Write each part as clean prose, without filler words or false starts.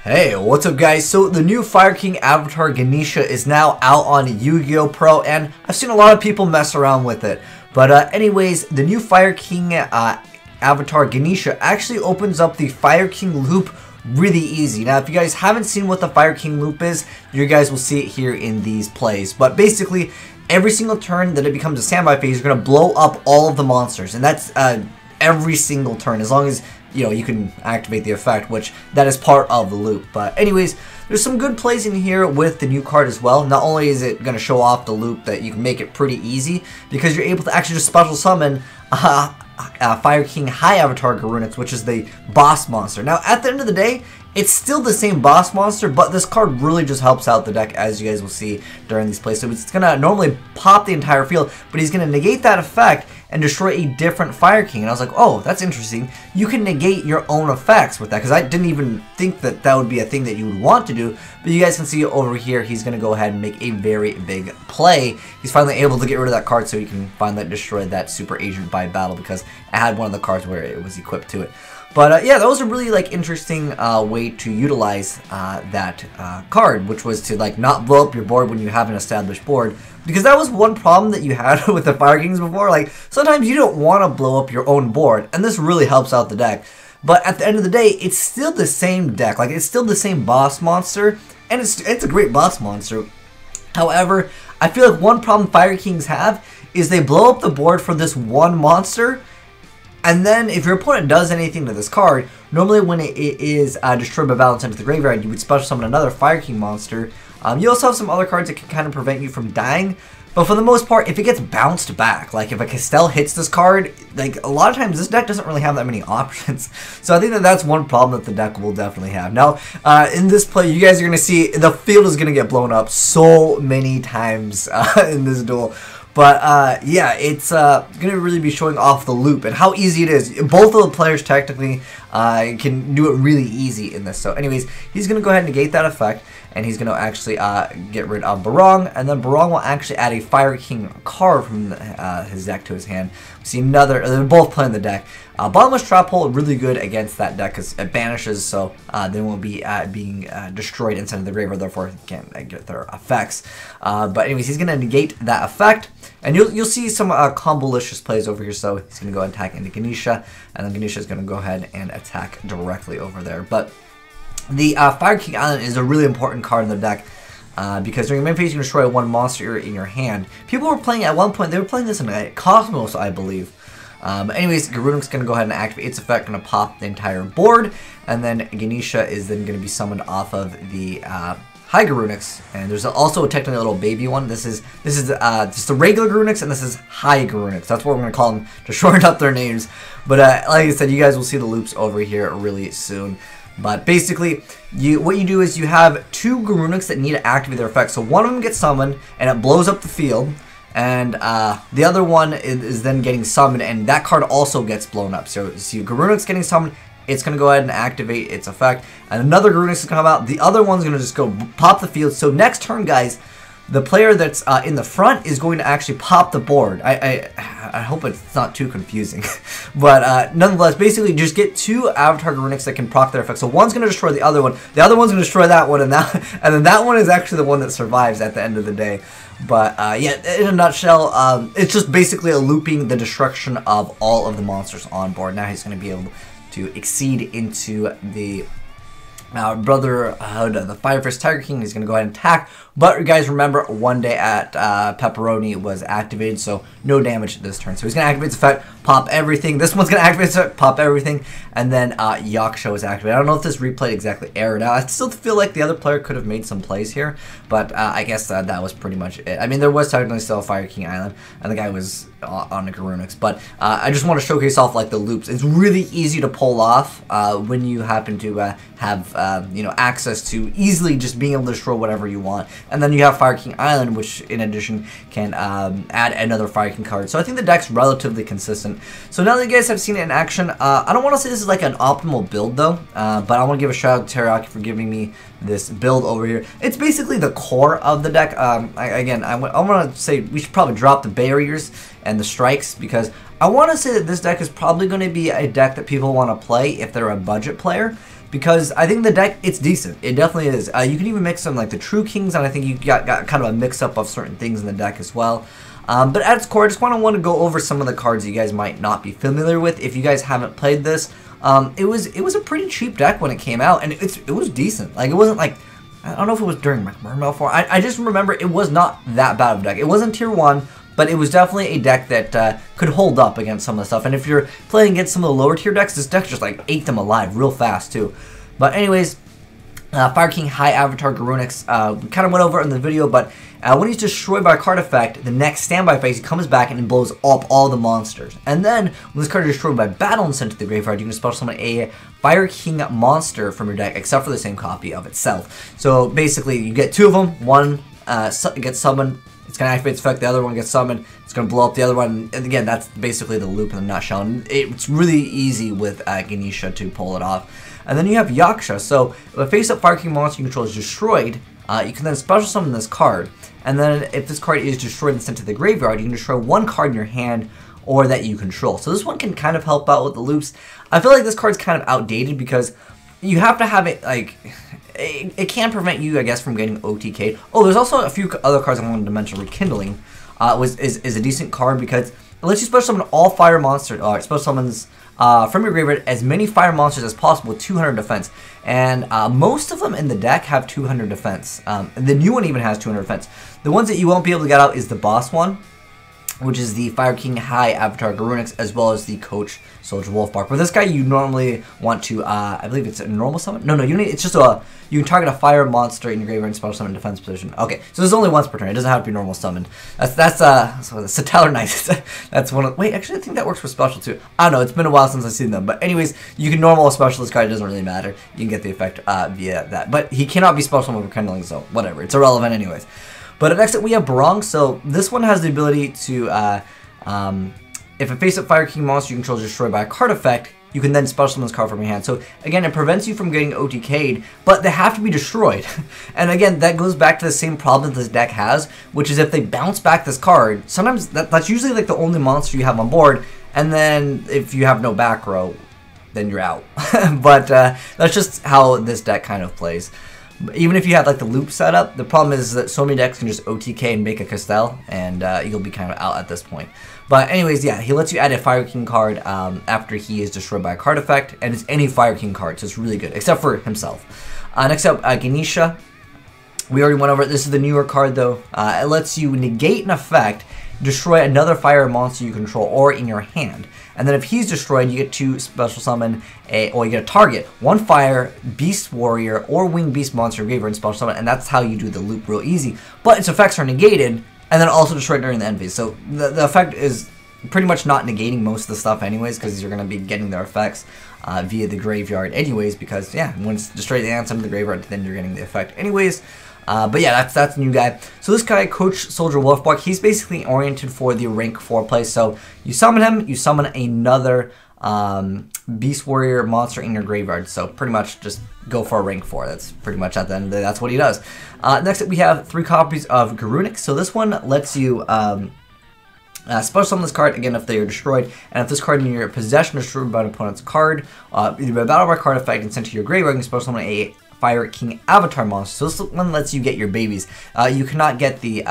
Hey, what's up guys? So the new Fire King avatar Ganesha is now out on Yu-Gi-Oh! Pro, and I've seen a lot of people mess around with it. But anyways, the new Fire King avatar Ganesha actually opens up the Fire King loop really easy. Now, if you guys haven't seen what the Fire King loop is, you guys will see it here in these plays. But basically, every single turn that it becomes a standby phase, you're going to blow up all of the monsters. And that's every single turn, as long as you can activate the effect, which that is part of the loop. But anyways, there's some good plays in here with the new card as well. Not only is it going to show off the loop, that you can make it pretty easy, because you're able to actually just special summon Fire King High Avatar Garunix, which is the boss monster. Now, at the end of the day, it's still the same boss monster, but this card really just helps out the deck, as you guys will see during these plays. So it's going to normally pop the entire field, but he's going to negate that effect and destroy a different Fire King. And I was like, oh, that's interesting. You can negate your own effects with that, because I didn't even think that that would be a thing that you would want to do. But you guys can see over here, he's going to go ahead and make a very big play. He's finally able to get rid of that card, so he can finally destroy that Super Agent by battle, because I had one of the cards where it was equipped to it. But yeah, that was a really interesting way to utilize that card, which was to not blow up your board when you have an established board. Because that was one problem that you had with the Fire Kings before. Sometimes you don't want to blow up your own board, and this really helps out the deck. But at the end of the day, it's still the same deck. It's still the same boss monster, and it's a great boss monster. However, I feel like one problem Fire Kings have is they blow up the board for this one monster, and then if your opponent does anything to this card, normally when it is destroyed by battle and sent to the graveyard, you would special summon another Fire King monster. You also have some other cards that can kind of prevent you from dying, but for the most part, if it gets bounced back, if a Castell hits this card, a lot of times this deck doesn't really have that many options. So I think that that's one problem that the deck will definitely have. Now, in this play, you guys are going to see the field is going to get blown up so many times in this duel. But yeah, it's going to really be showing off the loop and how easy it is. Both of the players technically can do it really easy in this. So anyways, he's going to go ahead and negate that effect, and he's going to actually get rid of Barong, and then Barong will actually add a Fire King card from his deck to his hand. We see another, they're both playing the deck. Bottomless Trap Hole, really good against that deck because it banishes, so they won't be being destroyed inside of the graveyard, therefore can't get their effects. But anyways, he's going to negate that effect, and you'll see some combolicious plays over here. So he's going to go and attack into Ganesha, and then Ganesha is going to go ahead and attack directly over there. But the Fire King Island is a really important card in the deck. Because during main phase, you can destroy one monster in your hand. People were playing, at one point, they were playing this in Cosmos, I believe. Anyways, Garunix is going to go ahead and activate its effect, going to pop the entire board, and then Ganesha is then going to be summoned off of the High Garunix, and there's also technically a little baby one. This is just the regular Garunix, and this is High Garunix. That's what we're going to call them to shorten up their names. But like I said, you guys will see the loops over here really soon. But basically, what you do is you have two Garunix that need to activate their effect. So one of them gets summoned, and it blows up the field. And the other one is then getting summoned, and that card also gets blown up. So you see Garunix getting summoned, it's going to go ahead and activate its effect. And another Garunix is going to come out. The other one's going to just go pop the field. So next turn, guys, the player that's in the front is going to actually pop the board. I hope it's not too confusing. But nonetheless, basically just get two Avatar Garunix that can proc their effect. So one's going to destroy the other one. The other one's going to destroy that one. And then that one is actually the one that survives at the end of the day. But yeah, in a nutshell, it's just basically looping the destruction of all of the monsters on board. Now he's going to be able to exceed into the Brotherhood of the Fire Fist Tiger King. He's going to go ahead and attack. But guys, remember, one day at Pepperoni was activated, so no damage this turn. So he's going to activate his effect, pop everything. This one's going to activate his effect, pop everything. And then Yaksha was activated. I don't know if this replay exactly aired out. I still feel like the other player could have made some plays here. But I guess that was pretty much it. I mean, there was technically still a Fire King Island, and the guy was on the Garunix. But I just want to showcase off the loops. It's really easy to pull off when you happen to have access to easily just being able to destroy whatever you want. And then you have Fire King Island, which in addition can add another Fire King card. So I think the deck's relatively consistent. So now that you guys have seen it in action, I don't want to say this is an optimal build though, but I want to give a shout out to Teriyaki for giving me this build over here. It's basically the core of the deck. I want to say we should probably drop the barriers and the strikes, because I want to say that this deck is probably going to be a deck that people want to play if they're a budget player. because I think the deck, it's decent. It definitely is. You can even mix some like the True Kings, and I think you got kind of a mix-up of certain things in the deck as well. But at its core, I just want to go over some of the cards you guys might not be familiar with if you guys haven't played this. It was a pretty cheap deck when it came out, and it was decent. Like, it wasn't like, I don't know if it was during Mermail 4. I just remember it was not that bad of a deck. It wasn't tier 1, but it was definitely a deck that could hold up against some of the stuff. And if you're playing against some of the lower tier decks, this deck just like ate them alive real fast too. But anyways, Fire King High Avatar Garunix, we kind of went over it in the video, but when he's destroyed by a card effect, the next standby phase, he comes back and blows up all the monsters. And then, when this card is destroyed by battle and sent to the graveyard, you can special summon a Fire King monster from your deck, except for the same copy of itself. So basically, you get 2 of them. One gets summoned, it's going to activate its effect, the other one gets summoned, it's going to blow up the other one. And again, that's basically the loop in a nutshell. And it's really easy with Ganesha to pull it off. And then you have Yaksha. So if a face-up Fire King monster you control is destroyed, you can then special summon this card. And then if this card is destroyed and sent to the graveyard, you can destroy 1 card in your hand or that you control. So this one can kind of help out with the loops. I feel like this card's kind of outdated because you have to have it, like, it can prevent you, I guess, from getting OTK'd. Oh, there's also a few other cards I wanted to mention. Rekindling is a decent card because it lets you special summon all fire monsters, or special summons from your graveyard as many fire monsters as possible with 200 defense. And most of them in the deck have 200 defense. The new one even has 200 defense. The ones that you won't be able to get out is the boss one, which is the Fire King High Avatar Garunix, as well as the Coach Soldier Wolfbark. But this guy you normally want to, I believe it's a normal summon? No, you need, it's just you can target a fire monster in your graveyard and special summon defense position. Okay, so there's only once per turn. It doesn't have to be normal summoned. That's Satellar Knights. That's one of, wait, actually I think that works for special too. I don't know, it's been a while since I've seen them. But anyways, you can normal a specialist card, it doesn't really matter. You can get the effect via that. But he cannot be special summoned with Rekindling, so whatever, it's irrelevant anyways. But next up we have Barong. So this one has the ability to, if a face-up Fire King monster you control is destroyed by a card effect, you can then special summon this card from your hand. So again, it prevents you from getting OTK'd, but they have to be destroyed. And again, that goes back to the same problem that this deck has, which is if they bounce back this card, sometimes that's usually like the only monster you have on board, and then if you have no back row, then you're out. But that's just how this deck kind of plays. Even if you have like the loop setup, the problem is that so many decks can just OTK and make a Castell, and you'll be kind of out at this point. But anyways, yeah, he lets you add a Fire King card after he is destroyed by a card effect, and it's any Fire King card, so it's really good, except for himself. Next up, Ganesha. We already went over it. This is the newer card though. It lets you negate an effect, destroy another fire monster you control or in your hand. And then if he's destroyed, you get to special summon or you get a target, 1 fire, beast warrior, or winged beast monster graveyard and special summon, and that's how you do the loop real easy. But its effects are negated, and then also destroyed during the end phase. So the effect is pretty much not negating most of the stuff anyways, because you're going to be getting their effects via the graveyard anyways, because yeah, when it's destroyed the ants into the graveyard, then you're getting the effect anyways. But yeah, that's the new guy. So this guy, Coach Soldier Wolfbark, he's basically oriented for the rank 4 play. So you summon him, you summon another Beast Warrior monster in your graveyard. So pretty much just go for a rank 4. That's pretty much at the end of the day, that's what he does. Next up, we have 3 copies of Garunix. So this one lets you special summon this card again if they are destroyed, and if this card in your possession is destroyed by an opponent's card, either by battle or by card effect and sent to your graveyard, you can special summon a Fire King Avatar monster. So this one lets you get your babies. You cannot get the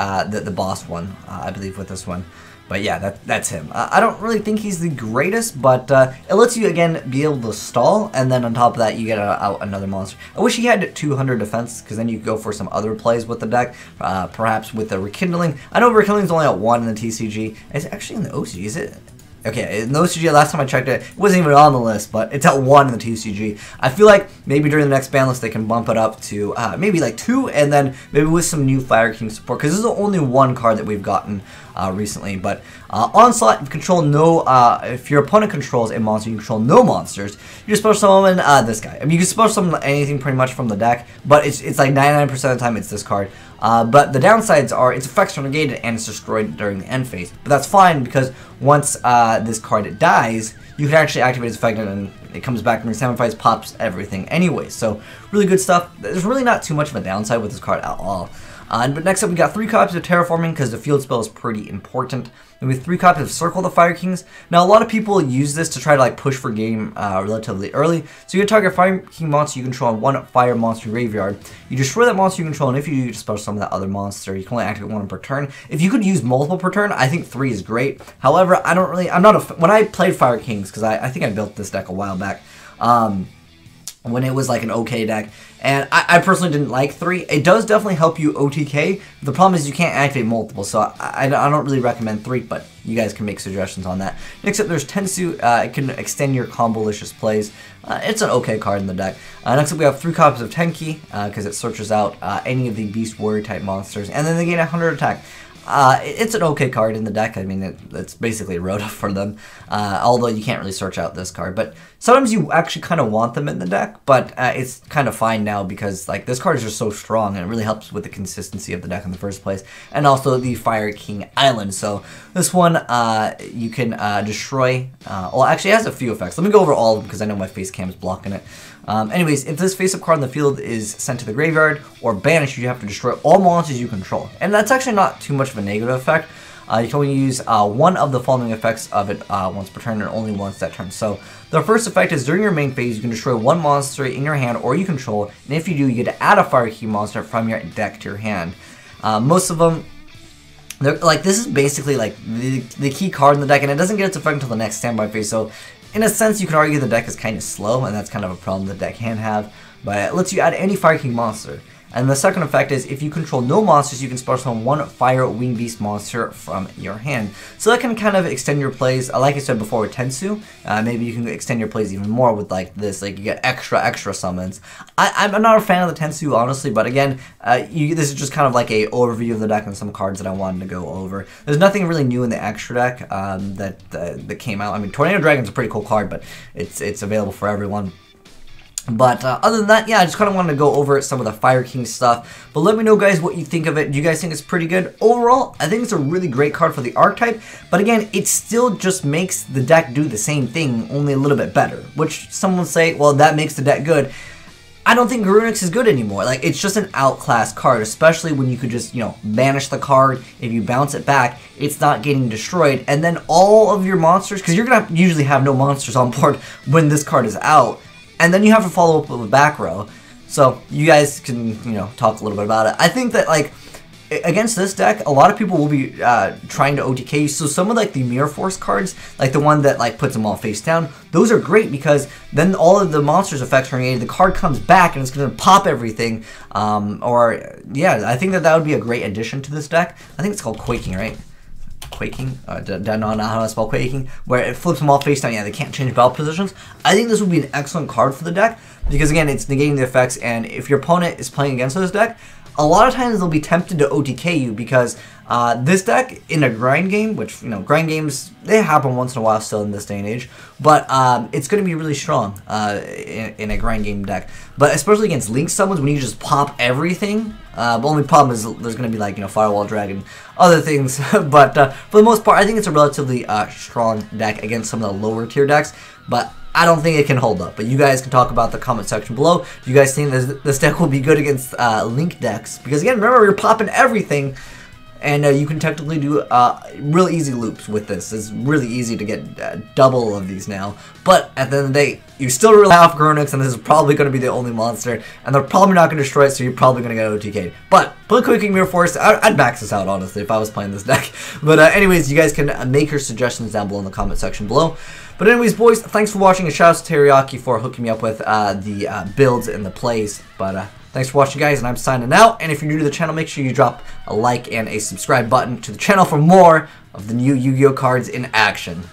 boss one, I believe, with this one. But yeah, that's him. I don't really think he's the greatest, but it lets you, again, be able to stall, and then on top of that, you get out another monster. I wish he had 200 defense, because then you could go for some other plays with the deck, perhaps with the Rekindling. I know Rekindling's only at 1 in the TCG. It's actually in the OCG, is it? Okay, in the OCG, last time I checked it, it wasn't even on the list, but it's at 1 in the TCG. I feel like maybe during the next ban list they can bump it up to maybe like 2, and then maybe with some new Fire King support, because this is the only one card that we've gotten recently. But Onslaught, you control no, if your opponent controls a monster, you control no monsters, you just special summon this guy. I mean, you can special summon anything pretty much from the deck, but it's like 99% of the time it's this card. But the downsides are its effects are negated and it's destroyed during the end phase. But that's fine, because once this card dies, you can actually activate its effect and it comes back from your standby phase, pops everything anyway. So really good stuff. There's really not too much of a downside with this card at all. But next up, we got 3 copies of Terraforming, because the field spell is pretty important. Then we have 3 copies of Circle the Fire Kings. Now, a lot of people use this to try to like push for game relatively early. So you target Fire King monster you control on 1 fire monster graveyard. You destroy that monster you control, and if you do, you dispel some of that other monster. You can only activate 1 per turn. If you could use multiple per turn, I think 3 is great. However, when I played Fire Kings, because I think I built this deck a while back, when it was like an okay deck, and I personally didn't like 3. It does definitely help you OTK. The problem is you can't activate multiple, so I don't really recommend 3, but you guys can make suggestions on that. Next up, there's Tensu. It can extend your combolicious plays. It's an okay card in the deck. Next up, we have 3 copies of Tenki, because it searches out any of the Beast Warrior type monsters, and then they gain 100 attack. It's an okay card in the deck. I mean, it's basically a Rhoda for them, although you can't really search out this card. But sometimes you actually kind of want them in the deck, but it's kind of fine now because like this card is just so strong and it really helps with the consistency of the deck in the first place. And also the Fire King Island. So this one you can destroy. Well, actually it has a few effects. Let me go over all of them because I know my face cam is blocking it. Anyways, if this face-up card in the field is sent to the graveyard or banished, you have to destroy all monsters you control. And that's actually not too much of a negative effect. You can only use 1 of the following effects of it once per turn and only once that turn. So the first effect is during your main phase, you can destroy 1 monster in your hand or you control. And if you do, you get to add a Fire King monster from your deck to your hand. Most of them, this is basically like the key card in the deck, and it doesn't get its effect until the next standby phase. So in a sense, you can argue the deck is kind of slow, and that's kind of a problem the deck can have, but it lets you add any Fire King monster. And the second effect is if you control no monsters, you can special summon 1 Fire Wing Beast monster from your hand. So that can kind of extend your plays. Like I said before with Tensu, maybe you can extend your plays even more with like this. Like you get extra summons. I'm not a fan of the Tensu, honestly, but again, this is just kind of like a overview of the deck and some cards that I wanted to go over. There's nothing really new in the extra deck that came out. I mean, Tornado Dragon's a pretty cool card, but it's available for everyone. But other than that, yeah, I just kind of wanted to go over some of the Fire King stuff. But let me know, guys, what you think of it. Do you guys think it's pretty good? Overall, I think it's a really great card for the archetype. But again, it still just makes the deck do the same thing, only a little bit better. Which some will say, well, that makes the deck good. I don't think Garunix is good anymore. Like, it's just an outclassed card, especially when you could just, you know, banish the card. If you bounce it back, it's not getting destroyed. And then all of your monsters, because you're going to usually have no monsters on board when this card is out. And then you have to follow up with a back row. So you guys can, you know, talk a little bit about it. I think that, like, against this deck, a lot of people will be trying to OTK. So some of, like, the Mirror Force cards, like the one that, like, puts them all face down, those are great because then all of the monsters' effects are negated. The card comes back and it's going to pop everything. Yeah, I think that would be a great addition to this deck. I think it's called Quaking, right? Quaking, don't know how to spell Quaking, where it flips them all face down. Yeah, they can't change battle positions. I think this would be an excellent card for the deck because, again, it's negating the effects, and if your opponent is playing against this deck, a lot of times they'll be tempted to OTK you because this deck in a grind game, which, you know, grind games, they happen once in a while still in this day and age, but it's going to be really strong in a grind game deck. But especially against Link summons, when you just pop everything, the only problem is there's going to be, like, you know, Firewall Dragon, other things, but for the most part, I think it's a relatively strong deck against some of the lower tier decks, but I don't think it can hold up. But you guys can talk about the comment section below. Do you guys think this deck will be good against Link decks? Because again, remember, you're popping everything, and you can technically do really easy loops with this. It's really easy to get double of these now. But at the end of the day, you still rely off Garunix, and this is probably going to be the only monster, and they're probably not going to destroy it, so you're probably going to get OTK'd. But play Quaking Mirror Force, I'd max this out, honestly, if I was playing this deck. But anyways, you guys can make your suggestions down below in the comment section below. But anyways, boys, thanks for watching, and shout out to Teriyaki for hooking me up with the builds and the plays. But thanks for watching, guys, and I'm signing out. And if you're new to the channel, make sure you drop a like and a subscribe button to the channel for more of the new Yu-Gi-Oh cards in action.